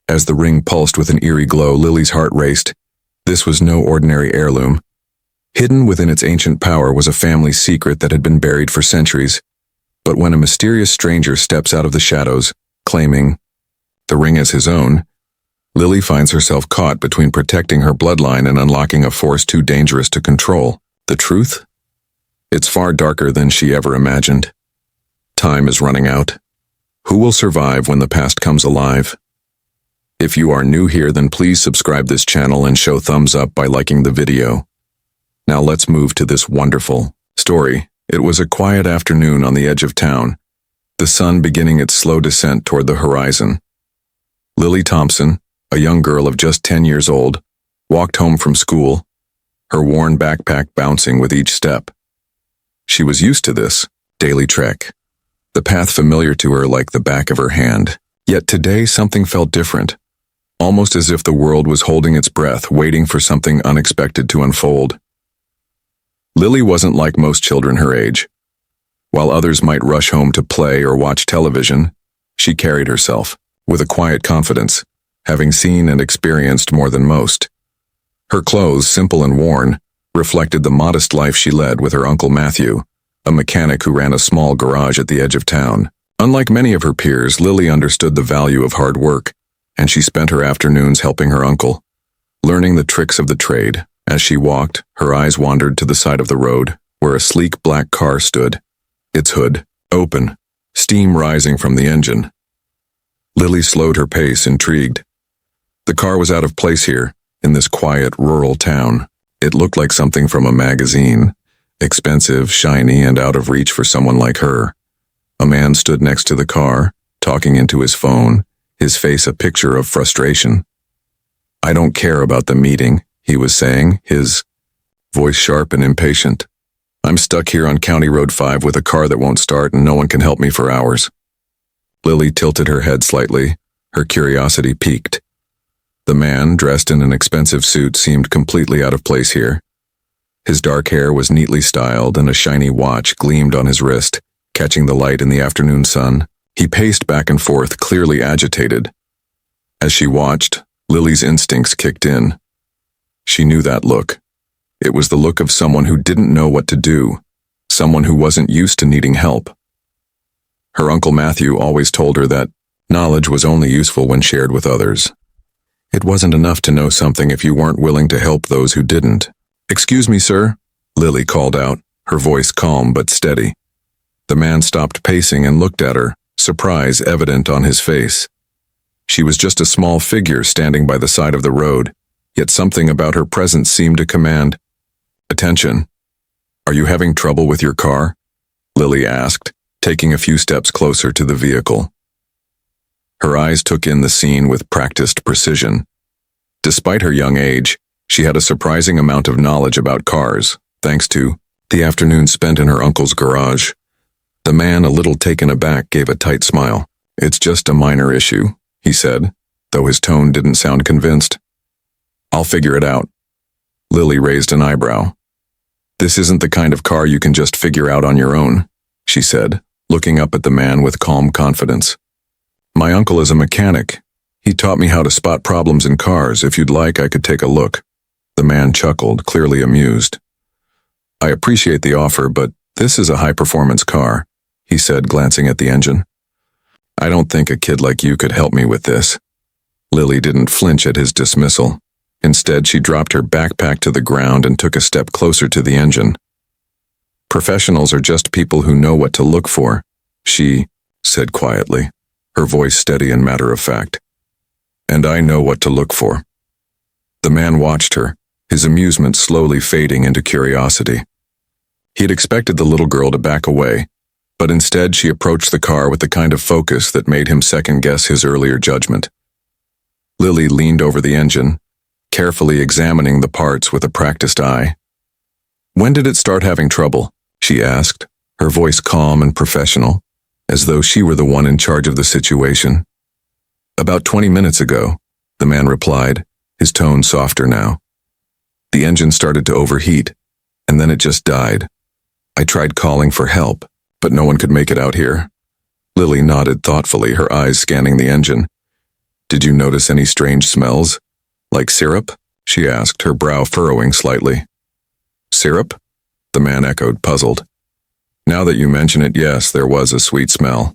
As the ring pulsed with an eerie glow, Lily's heart raced. This was no ordinary heirloom. Hidden within its ancient power was a family secret that had been buried for centuries. But when a mysterious stranger steps out of the shadows, claiming the ring as his own, Lily finds herself caught between protecting her bloodline and unlocking a force too dangerous to control. The truth? It's far darker than she ever imagined. Time is running out. Who will survive when the past comes alive? If you are new here, then please subscribe this channel and show thumbs up by liking the video. Now let's move to this wonderful story. It was a quiet afternoon on the edge of town, the sun beginning its slow descent toward the horizon. Lily Thompson, a young girl of just 10 years old, walked home from school, her worn backpack bouncing with each step. She was used to this daily trek, the path familiar to her like the back of her hand. Yet today something felt different, almost as if the world was holding its breath, waiting for something unexpected to unfold. Lily wasn't like most children her age. While others might rush home to play or watch television, she carried herself with a quiet confidence, having seen and experienced more than most. Her clothes, simple and worn, reflected the modest life she led with her Uncle Matthew, a mechanic who ran a small garage at the edge of town. Unlike many of her peers, Lily understood the value of hard work, and she spent her afternoons helping her uncle, learning the tricks of the trade. As she walked, her eyes wandered to the side of the road, where a sleek black car stood, its hood open, steam rising from the engine. Lily slowed her pace, intrigued. The car was out of place here, in this quiet, rural town. It looked like something from a magazine, expensive, shiny, and out of reach for someone like her. A man stood next to the car, talking into his phone, his face a picture of frustration. "I don't care about the meeting," he was saying, his voice sharp and impatient. "I'm stuck here on County Road 5 with a car that won't start and no one can help me for hours." Lily tilted her head slightly, her curiosity piqued. The man, dressed in an expensive suit, seemed completely out of place here. His dark hair was neatly styled and a shiny watch gleamed on his wrist, catching the light in the afternoon sun. He paced back and forth, clearly agitated. As she watched, Lily's instincts kicked in. She knew that look. It was the look of someone who didn't know what to do, someone who wasn't used to needing help. Her Uncle Matthew always told her that knowledge was only useful when shared with others. It wasn't enough to know something if you weren't willing to help those who didn't. "Excuse me, sir," Lily called out, her voice calm but steady. The man stopped pacing and looked at her, surprise evident on his face. She was just a small figure standing by the side of the road, yet something about her presence seemed to command attention. "Are you having trouble with your car?" Lily asked, taking a few steps closer to the vehicle. Her eyes took in the scene with practiced precision. Despite her young age, she had a surprising amount of knowledge about cars, thanks to the afternoon spent in her uncle's garage. The man, a little taken aback, gave a tight smile. "It's just a minor issue," he said, though his tone didn't sound convinced. "I'll figure it out." Lily raised an eyebrow. "This isn't the kind of car you can just figure out on your own," she said, looking up at the man with calm confidence. "My uncle is a mechanic. He taught me how to spot problems in cars. If you'd like, I could take a look." The man chuckled, clearly amused. "I appreciate the offer, but this is a high-performance car," he said, glancing at the engine. "I don't think a kid like you could help me with this." Lily didn't flinch at his dismissal. Instead, she dropped her backpack to the ground and took a step closer to the engine. "Professionals are just people who know what to look for," she said quietly, her voice steady and matter-of-fact. "And I know what to look for." The man watched her, his amusement slowly fading into curiosity. He had expected the little girl to back away, but instead she approached the car with the kind of focus that made him second-guess his earlier judgment. Lily leaned over the engine, carefully examining the parts with a practiced eye. "When did it start having trouble?" she asked, her voice calm and professional, as though she were the one in charge of the situation. "About 20 minutes ago," the man replied, his tone softer now. "The engine started to overheat, and then it just died. I tried calling for help, but no one could make it out here." Lily nodded thoughtfully, her eyes scanning the engine. Did you notice any strange smells? Like syrup? She asked, her brow furrowing slightly. Syrup? The man echoed, puzzled. Now that you mention it, yes, there was a sweet smell.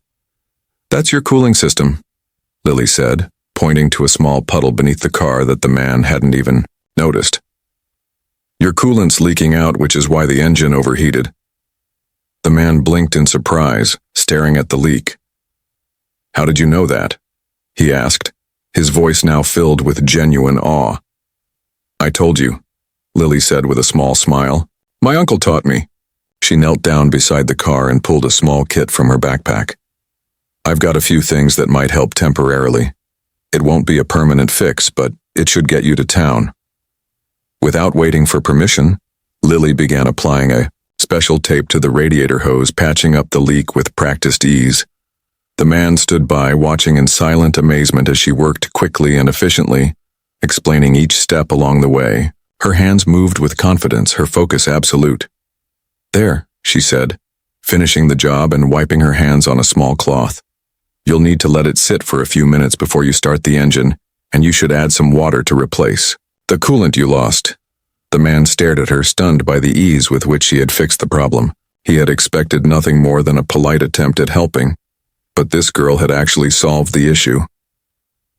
That's your cooling system, Lily said, pointing to a small puddle beneath the car that the man hadn't even noticed. Your coolant's leaking out, which is why the engine overheated. The man blinked in surprise, staring at the leak. How did you know that? He asked, his voice now filled with genuine awe. I told you, Lily said with a small smile. My uncle taught me. She knelt down beside the car and pulled a small kit from her backpack. I've got a few things that might help temporarily. It won't be a permanent fix, but it should get you to town. Without waiting for permission, Lily began applying a special tape to the radiator hose, patching up the leak with practiced ease. The man stood by, watching in silent amazement as she worked quickly and efficiently, explaining each step along the way. Her hands moved with confidence, her focus absolute. There, she said, finishing the job and wiping her hands on a small cloth. You'll need to let it sit for a few minutes before you start the engine, and you should add some water to replace the coolant you lost. The man stared at her, stunned by the ease with which she had fixed the problem. He had expected nothing more than a polite attempt at helping, but this girl had actually solved the issue.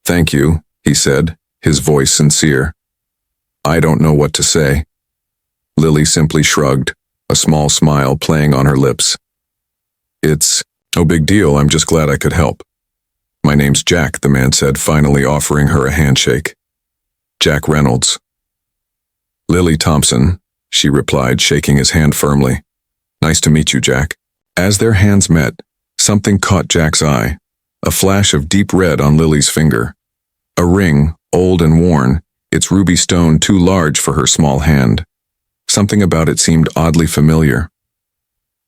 Thank you, he said, his voice sincere. I don't know what to say. Lily simply shrugged, a small smile playing on her lips. It's no big deal, I'm just glad I could help. My name's Jack, the man said, finally offering her a handshake. Jack Reynolds. Lily Thompson, she replied, shaking his hand firmly. Nice to meet you, Jack. As their hands met, something caught Jack's eye, a flash of deep red on Lily's finger. A ring, old and worn, its ruby stone too large for her small hand. Something about it seemed oddly familiar.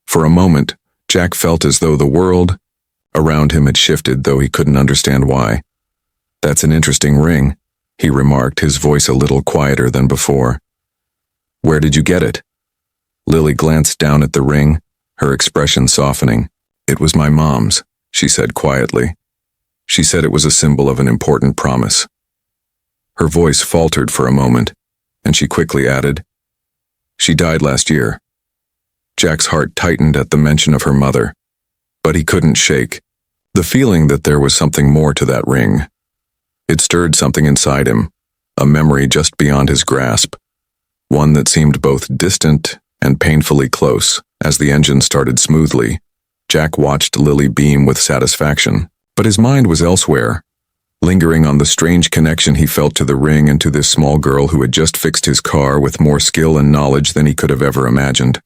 For a moment, Jack felt as though the world around him had shifted, though he couldn't understand why. That's an interesting ring, he remarked, his voice a little quieter than before. Where did you get it? Lily glanced down at the ring, her expression softening. It was my mom's, she said quietly. She said it was a symbol of an important promise. Her voice faltered for a moment, and she quickly added, She died last year. Jack's heart tightened at the mention of her mother, but he couldn't shake the feeling that there was something more to that ring. It stirred something inside him, a memory just beyond his grasp, one that seemed both distant and painfully close. As the engine started smoothly, Jack watched Lily beam with satisfaction, but his mind was elsewhere, lingering on the strange connection he felt to the ring and to this small girl who had just fixed his car with more skill and knowledge than he could have ever imagined.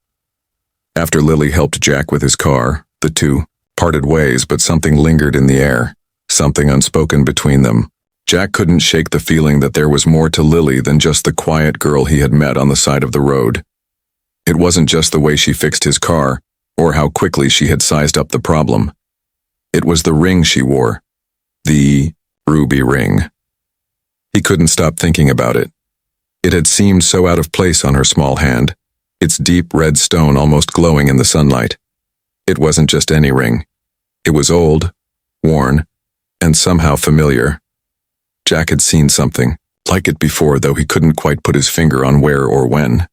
After Lily helped Jack with his car, the two parted ways, but something lingered in the air, something unspoken between them. Jack couldn't shake the feeling that there was more to Lily than just the quiet girl he had met on the side of the road. It wasn't just the way she fixed his car, or how quickly she had sized up the problem. It was the ring she wore, the ruby ring. He couldn't stop thinking about it. It had seemed so out of place on her small hand, its deep red stone almost glowing in the sunlight. It wasn't just any ring. It was old, worn, and somehow familiar. Jack had seen something like it before, though he couldn't quite put his finger on where or when.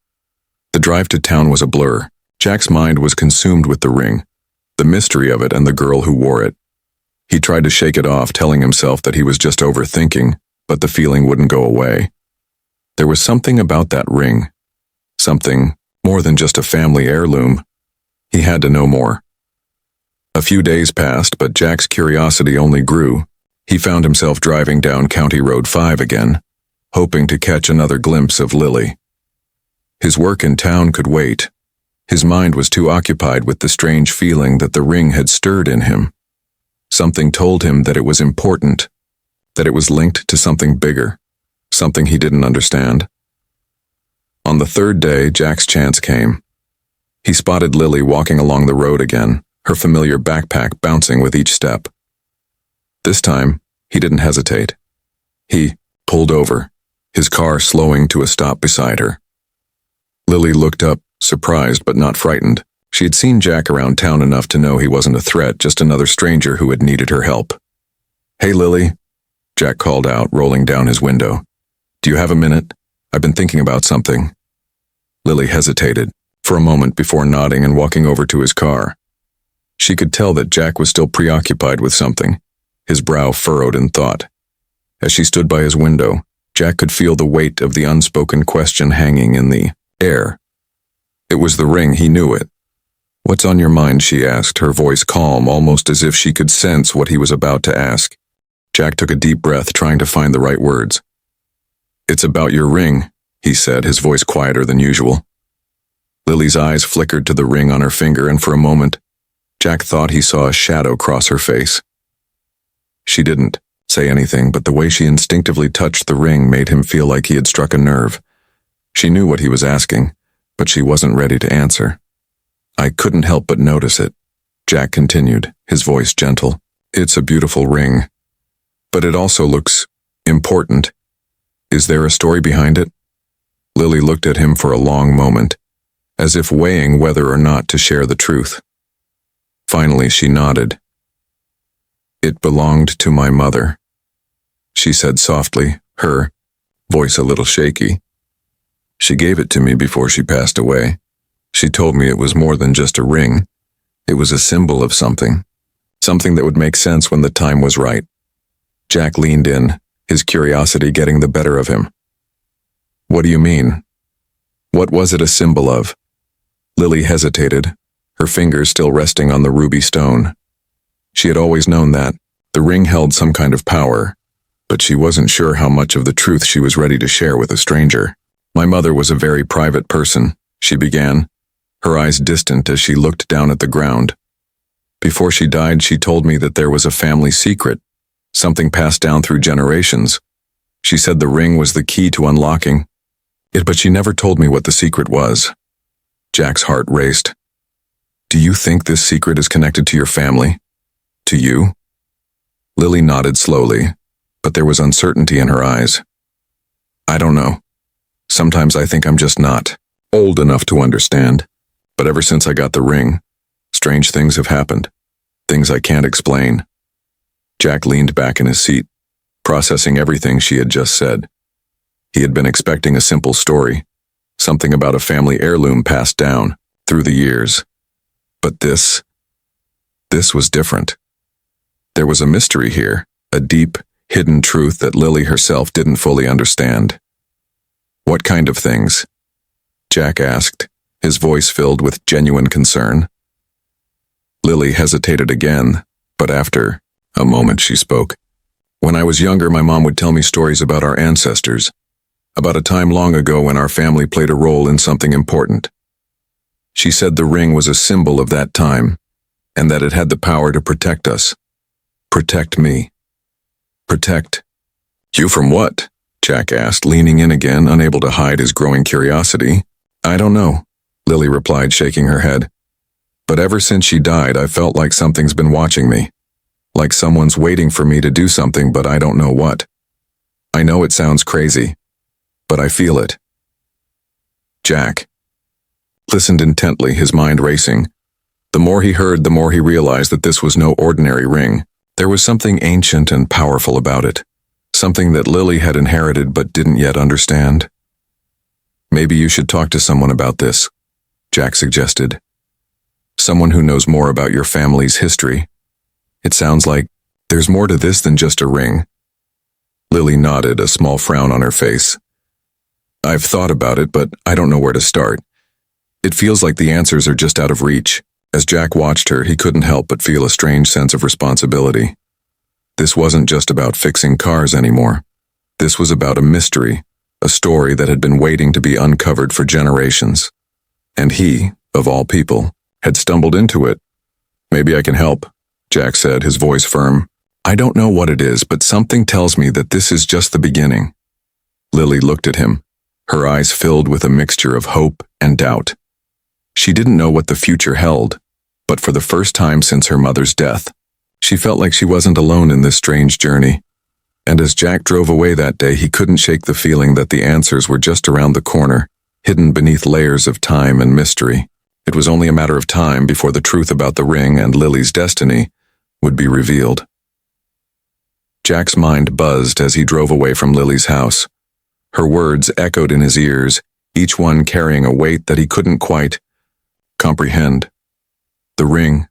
The drive to town was a blur. Jack's mind was consumed with the ring, the mystery of it and the girl who wore it. He tried to shake it off, telling himself that he was just overthinking, but the feeling wouldn't go away. There was something about that ring, something more than just a family heirloom. He had to know more. A few days passed, but Jack's curiosity only grew. He found himself driving down County Road 5 again, hoping to catch another glimpse of Lily. His work in town could wait. His mind was too occupied with the strange feeling that the ring had stirred in him. Something told him that it was important, that it was linked to something bigger, something he didn't understand. On the third day, Jack's chance came. He spotted Lily walking along the road again, her familiar backpack bouncing with each step. This time, he didn't hesitate. He pulled over, his car slowing to a stop beside her. Lily looked up, surprised but not frightened. She had seen Jack around town enough to know he wasn't a threat, just another stranger who had needed her help. Hey, Lily, Jack called out, rolling down his window. "Do you have a minute? I've been thinking about something." Lily hesitated for a moment before nodding and walking over to his car. She could tell that Jack was still preoccupied with something, his brow furrowed in thought. As she stood by his window, Jack could feel the weight of the unspoken question hanging in the air. It was the ring, he knew it. "What's on your mind?" she asked, her voice calm, almost as if she could sense what he was about to ask. Jack took a deep breath, trying to find the right words. "It's about your ring," he said, his voice quieter than usual. Lily's eyes flickered to the ring on her finger, and for a moment, Jack thought he saw a shadow cross her face. She didn't say anything, but the way she instinctively touched the ring made him feel like he had struck a nerve. She knew what he was asking, but she wasn't ready to answer. "I couldn't help but notice it," Jack continued, his voice gentle. "It's a beautiful ring, but it also looks important. Is there a story behind it?" Lily looked at him for a long moment, as if weighing whether or not to share the truth. Finally, she nodded. "It belonged to my mother," she said softly, her voice a little shaky. "She gave it to me before she passed away. She told me it was more than just a ring. It was a symbol of something that would make sense when the time was right." Jack leaned in, his curiosity getting the better of him. "What do you mean? What was it a symbol of?" Lily hesitated, her fingers still resting on the ruby stone. She had always known that the ring held some kind of power, but she wasn't sure how much of the truth she was ready to share with a stranger. "My mother was a very private person," she began, her eyes distant as she looked down at the ground. "Before she died, she told me that there was a family secret, something passed down through generations. She said the ring was the key to unlocking it, but she never told me what the secret was." Jack's heart raced. "Do you think this secret is connected to your family? To you?" Lily nodded slowly, but there was uncertainty in her eyes. "I don't know. Sometimes I think I'm just not old enough to understand. But ever since I got the ring, strange things have happened. Things I can't explain." Jack leaned back in his seat, processing everything she had just said. He had been expecting a simple story, something about a family heirloom passed down through the years. But this was different. There was a mystery here, a deep, hidden truth that Lily herself didn't fully understand. "What kind of things?" Jack asked, his voice filled with genuine concern. Lily hesitated again, but after a moment she spoke. "When I was younger, my mom would tell me stories about our ancestors, about a time long ago when our family played a role in something important. She said the ring was a symbol of that time, and that it had the power to protect us. Protect me. Protect you from what?" Jack asked, leaning in again, unable to hide his growing curiosity. "I don't know," Lily replied, shaking her head. "But ever since she died, I felt like something's been watching me. Like someone's waiting for me to do something, but I don't know what. I know it sounds crazy, but I feel it." Jack listened intently, his mind racing. The more he heard, the more he realized that this was no ordinary ring. There was something ancient and powerful about it, something that Lily had inherited but didn't yet understand. "Maybe you should talk to someone about this," Jack suggested. "Someone who knows more about your family's history. It sounds like there's more to this than just a ring." Lily nodded, a small frown on her face. "I've thought about it, but I don't know where to start. It feels like the answers are just out of reach." As Jack watched her, he couldn't help but feel a strange sense of responsibility. This wasn't just about fixing cars anymore. This was about a mystery, a story that had been waiting to be uncovered for generations. And he, of all people, had stumbled into it. "Maybe I can help," Jack said, his voice firm. "I don't know what it is, but something tells me that this is just the beginning." Lily looked at him, her eyes filled with a mixture of hope and doubt. She didn't know what the future held, but for the first time since her mother's death, she felt like she wasn't alone in this strange journey. And as Jack drove away that day, he couldn't shake the feeling that the answers were just around the corner, hidden beneath layers of time and mystery. It was only a matter of time before the truth about the ring and Lily's destiny would be revealed. Jack's mind buzzed as he drove away from Lily's house. Her words echoed in his ears, each one carrying a weight that he couldn't quite comprehend. The ring,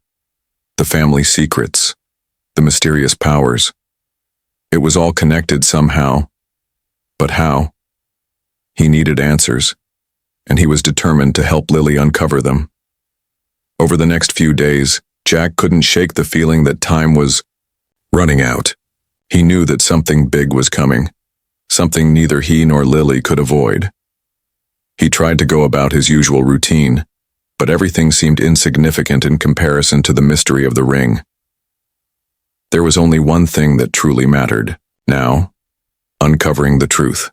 the family secrets, the mysterious powers. It was all connected somehow. But how? He needed answers, and he was determined to help Lily uncover them. Over the next few days, Jack couldn't shake the feeling that time was running out. He knew that something big was coming, something neither he nor Lily could avoid. He tried to go about his usual routine, but everything seemed insignificant in comparison to the mystery of the ring. There was only one thing that truly mattered, now, uncovering the truth.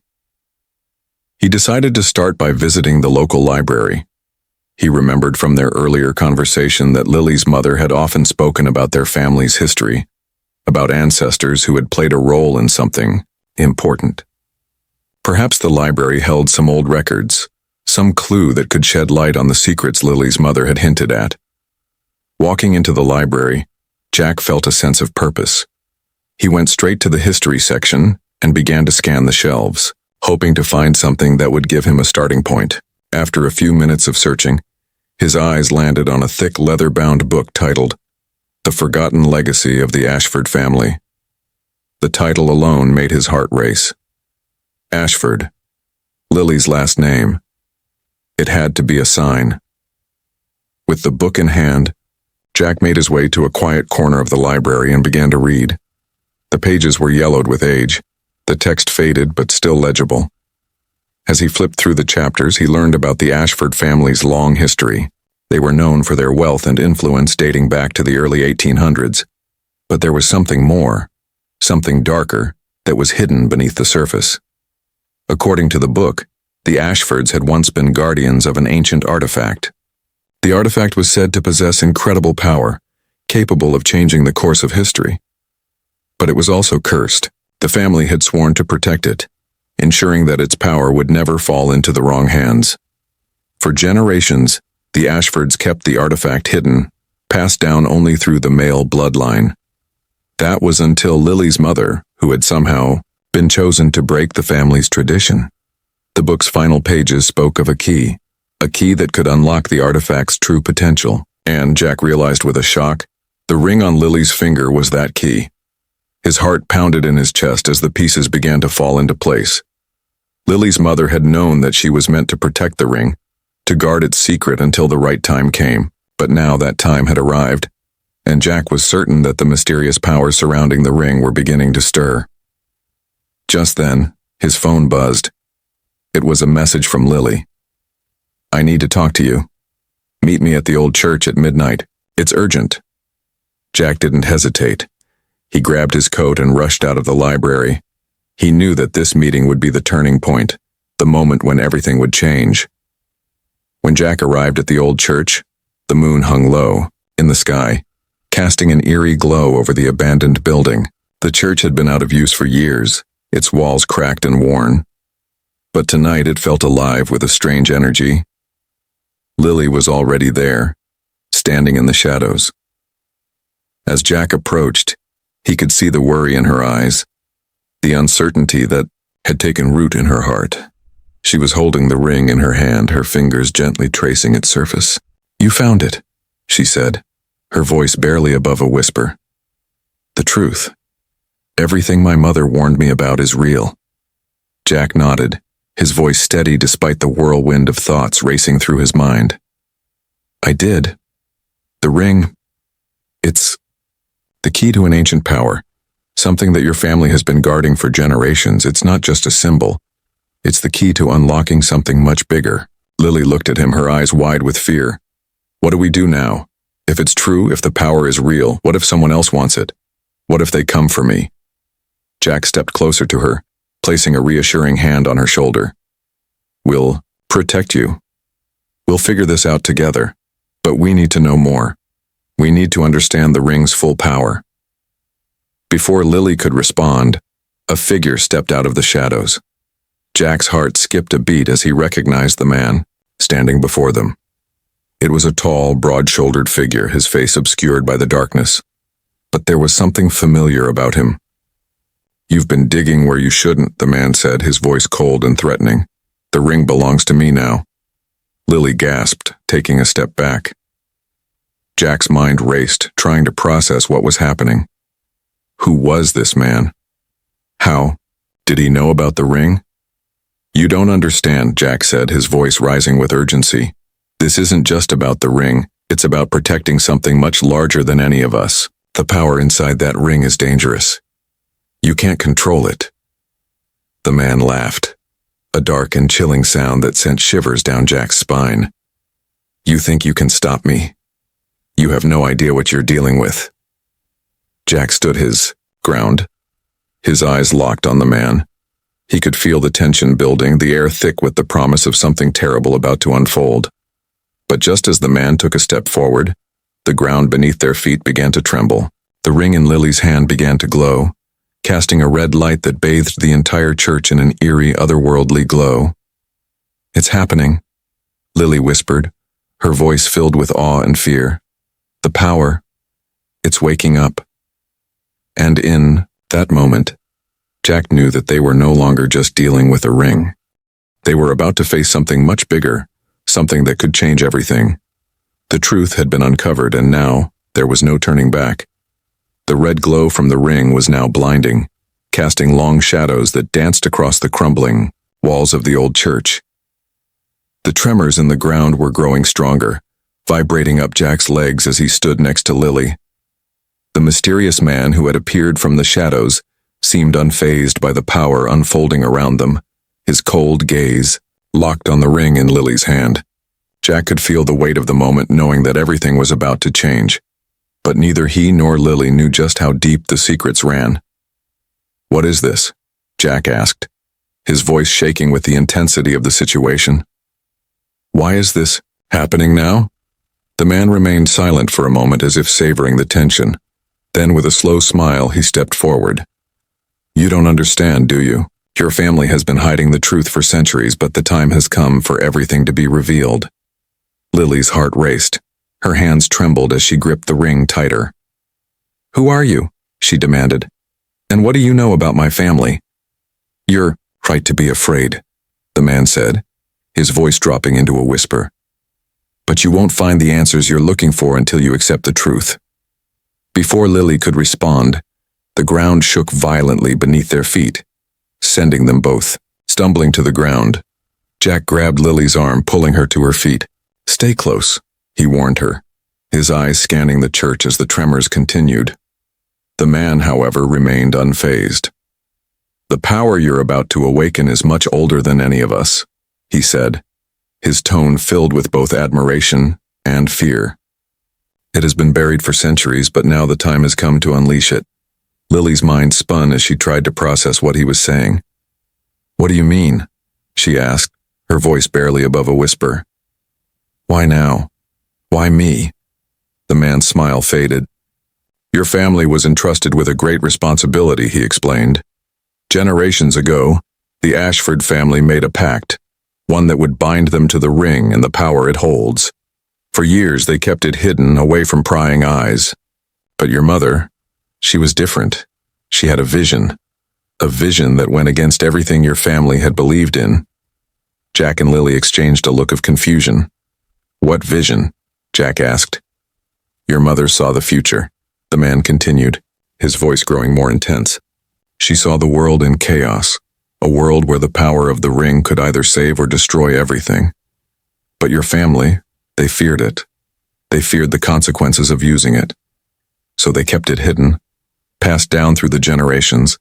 He decided to start by visiting the local library. He remembered from their earlier conversation that Lily's mother had often spoken about their family's history, about ancestors who had played a role in something important. Perhaps the library held some old records, some clue that could shed light on the secrets Lily's mother had hinted at. Walking into the library, Jack felt a sense of purpose. He went straight to the history section and began to scan the shelves, hoping to find something that would give him a starting point. After a few minutes of searching, his eyes landed on a thick leather-bound book titled The Forgotten Legacy of the Ashford Family. The title alone made his heart race. Ashford, Lily's last name. It had to be a sign. With the book in hand, Jack made his way to a quiet corner of the library and began to read. The pages were yellowed with age, the text faded but still legible. As he flipped through the chapters, he learned about the Ashford family's long history. They were known for their wealth and influence dating back to the early 1800s. But there was something more, something darker, that was hidden beneath the surface. According to the book, the Ashfords had once been guardians of an ancient artifact. The artifact was said to possess incredible power, capable of changing the course of history. But it was also cursed. The family had sworn to protect it, ensuring that its power would never fall into the wrong hands. For generations, the Ashfords kept the artifact hidden, passed down only through the male bloodline. That was until Lily's mother, who had somehow been chosen to break the family's tradition. The book's final pages spoke of a key that could unlock the artifact's true potential, and Jack realized with a shock, the ring on Lily's finger was that key. His heart pounded in his chest as the pieces began to fall into place. Lily's mother had known that she was meant to protect the ring, to guard its secret until the right time came, but now that time had arrived, and Jack was certain that the mysterious powers surrounding the ring were beginning to stir. Just then, his phone buzzed. It was a message from Lily. "I need to talk to you. Meet me at the old church at midnight. It's urgent." Jack didn't hesitate. He grabbed his coat and rushed out of the library. He knew that this meeting would be the turning point, the moment when everything would change. When Jack arrived at the old church, the moon hung low, in the sky, casting an eerie glow over the abandoned building. The church had been out of use for years, its walls cracked and worn. But tonight it felt alive with a strange energy. Lily was already there, standing in the shadows. As Jack approached, he could see the worry in her eyes, the uncertainty that had taken root in her heart. She was holding the ring in her hand, her fingers gently tracing its surface. "You found it," she said, her voice barely above a whisper. "The truth. Everything my mother warned me about is real." Jack nodded, his voice steady despite the whirlwind of thoughts racing through his mind. "I did. The ring, it's the key to an ancient power, something that your family has been guarding for generations. It's not just a symbol. It's the key to unlocking something much bigger." Lily looked at him, her eyes wide with fear. "What do we do now? If it's true, if the power is real, what if someone else wants it? What if they come for me?" Jack stepped closer to her, placing a reassuring hand on her shoulder. "We'll protect you. We'll figure this out together. But we need to know more. We need to understand the ring's full power." Before Lily could respond, a figure stepped out of the shadows. Jack's heart skipped a beat as he recognized the man standing before them. It was a tall, broad-shouldered figure, his face obscured by the darkness. But there was something familiar about him. You've been digging where you shouldn't, the man said, his voice cold and threatening. The ring belongs to me now. Lily gasped, taking a step back. Jack's mind raced, trying to process what was happening. Who was this man? How? Did he know about the ring? You don't understand, Jack said, his voice rising with urgency. This isn't just about the ring, it's about protecting something much larger than any of us. The power inside that ring is dangerous. You can't control it. The man laughed, a dark and chilling sound that sent shivers down Jack's spine. You think you can stop me? You have no idea what you're dealing with. Jack stood his ground, his eyes locked on the man. He could feel the tension building, the air thick with the promise of something terrible about to unfold. But just as the man took a step forward, the ground beneath their feet began to tremble. The ring in Lily's hand began to glow, casting a red light that bathed the entire church in an eerie, otherworldly glow. It's happening, Lily whispered, her voice filled with awe and fear. The power, it's waking up. And in that moment, Jack knew that they were no longer just dealing with a ring. They were about to face something much bigger, something that could change everything. The truth had been uncovered, and now there was no turning back. The red glow from the ring was now blinding, casting long shadows that danced across the crumbling walls of the old church. The tremors in the ground were growing stronger, vibrating up Jack's legs as he stood next to Lily. The mysterious man who had appeared from the shadows seemed unfazed by the power unfolding around them, his cold gaze locked on the ring in Lily's hand. Jack could feel the weight of the moment, knowing that everything was about to change. But neither he nor Lily knew just how deep the secrets ran. What is this? Jack asked, his voice shaking with the intensity of the situation. Why is this happening now? The man remained silent for a moment as if savoring the tension. Then with a slow smile, he stepped forward. You don't understand, do you? Your family has been hiding the truth for centuries, but the time has come for everything to be revealed. Lily's heart raced. Her hands trembled as she gripped the ring tighter. Who are you? She demanded. And what do you know about my family? You're right to be afraid, the man said, his voice dropping into a whisper. But you won't find the answers you're looking for until you accept the truth. Before Lily could respond, the ground shook violently beneath their feet, sending them both stumbling to the ground. Jack grabbed Lily's arm, pulling her to her feet. Stay close, he warned her, his eyes scanning the church as the tremors continued. The man, however, remained unfazed. The power you're about to awaken is much older than any of us, he said, his tone filled with both admiration and fear. It has been buried for centuries, but now the time has come to unleash it. Lily's mind spun as she tried to process what he was saying. What do you mean? She asked, her voice barely above a whisper. Why now? Why me? The man's smile faded. Your family was entrusted with a great responsibility, he explained. Generations ago, the Ashford family made a pact, one that would bind them to the ring and the power it holds. For years they kept it hidden, away from prying eyes. But your mother, she was different. She had a vision that went against everything your family had believed in. Jack and Lily exchanged a look of confusion. What vision? Jack asked. Your mother saw the future, the man continued, his voice growing more intense. She saw the world in chaos, a world where the power of the ring could either save or destroy everything. But your family, they feared it. They feared the consequences of using it. So they kept it hidden, passed down through the generations,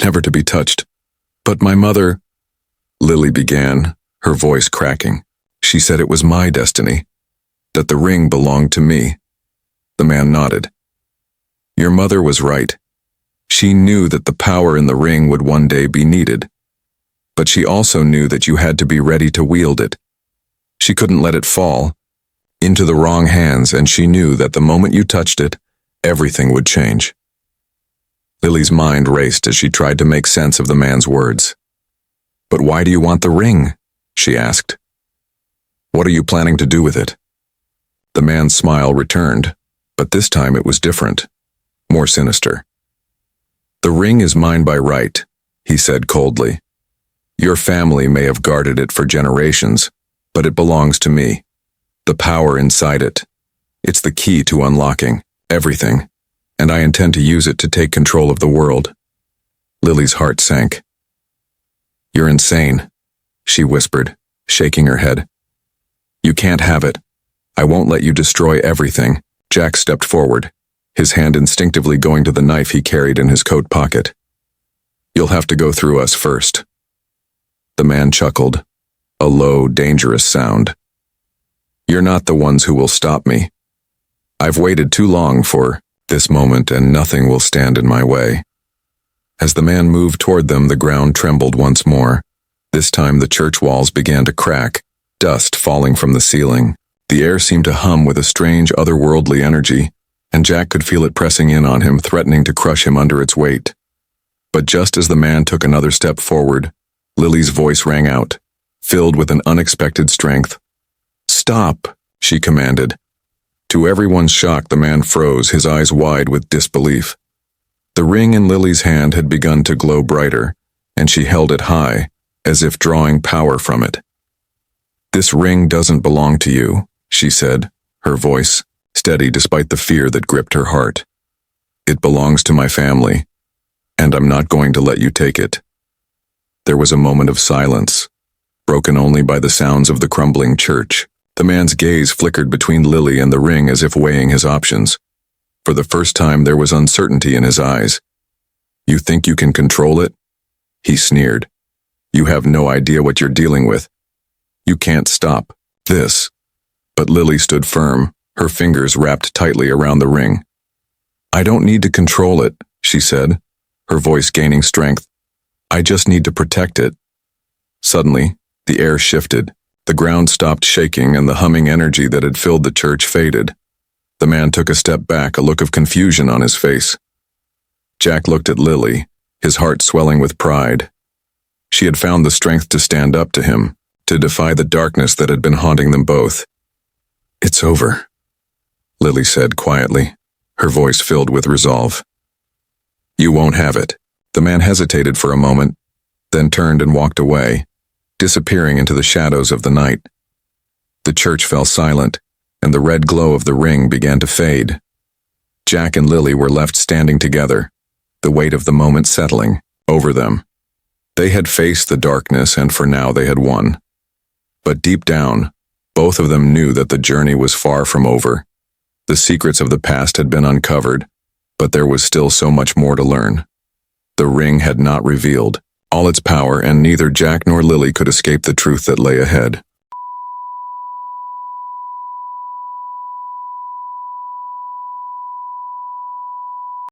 never to be touched. But my mother, Lily began, her voice cracking. She said it was my destiny, that the ring belonged to me. The man nodded. Your mother was right. She knew that the power in the ring would one day be needed. But she also knew that you had to be ready to wield it. She couldn't let it fall into the wrong hands, and she knew that the moment you touched it, everything would change. Lily's mind raced as she tried to make sense of the man's words. But why do you want the ring? She asked. What are you planning to do with it? The man's smile returned, but this time it was different, more sinister. "The ring is mine by right," he said coldly. "Your family may have guarded it for generations, but it belongs to me. The power inside it. It's the key to unlocking everything, and I intend to use it to take control of the world." Lily's heart sank. "You're insane," she whispered, shaking her head. "You can't have it. I won't let you destroy everything." Jack stepped forward, his hand instinctively going to the knife he carried in his coat pocket. "You'll have to go through us first." The man chuckled, a low, dangerous sound. "You're not the ones who will stop me. I've waited too long for this moment, and nothing will stand in my way." As the man moved toward them, the ground trembled once more. This time the church walls began to crack, dust falling from the ceiling. The air seemed to hum with a strange, otherworldly energy, and Jack could feel it pressing in on him, threatening to crush him under its weight. But just as the man took another step forward, Lily's voice rang out, filled with an unexpected strength. "Stop," she commanded. To everyone's shock, the man froze, his eyes wide with disbelief. The ring in Lily's hand had begun to glow brighter, and she held it high, as if drawing power from it. "This ring doesn't belong to you," she said, her voice steady despite the fear that gripped her heart. "It belongs to my family, and I'm not going to let you take it." There was a moment of silence, broken only by the sounds of the crumbling church. The man's gaze flickered between Lily and the ring as if weighing his options. For the first time there was uncertainty in his eyes. "You think you can control it?" he sneered. "You have no idea what you're dealing with. You can't stop this." But Lily stood firm, her fingers wrapped tightly around the ring. "I don't need to control it," she said, her voice gaining strength. "I just need to protect it." Suddenly, the air shifted. The ground stopped shaking, and the humming energy that had filled the church faded. The man took a step back, a look of confusion on his face. Jack looked at Lily, his heart swelling with pride. She had found the strength to stand up to him, to defy the darkness that had been haunting them both. "It's over," Lily said quietly, her voice filled with resolve. "You won't have it." The man hesitated for a moment, then turned and walked away, disappearing into the shadows of the night. The church fell silent, and the red glow of the ring began to fade. Jack and Lily were left standing together, the weight of the moment settling over them. They had faced the darkness, and for now they had won. But deep down, both of them knew that the journey was far from over. The secrets of the past had been uncovered, but there was still so much more to learn. The ring had not revealed all its power, and neither Jack nor Lily could escape the truth that lay ahead.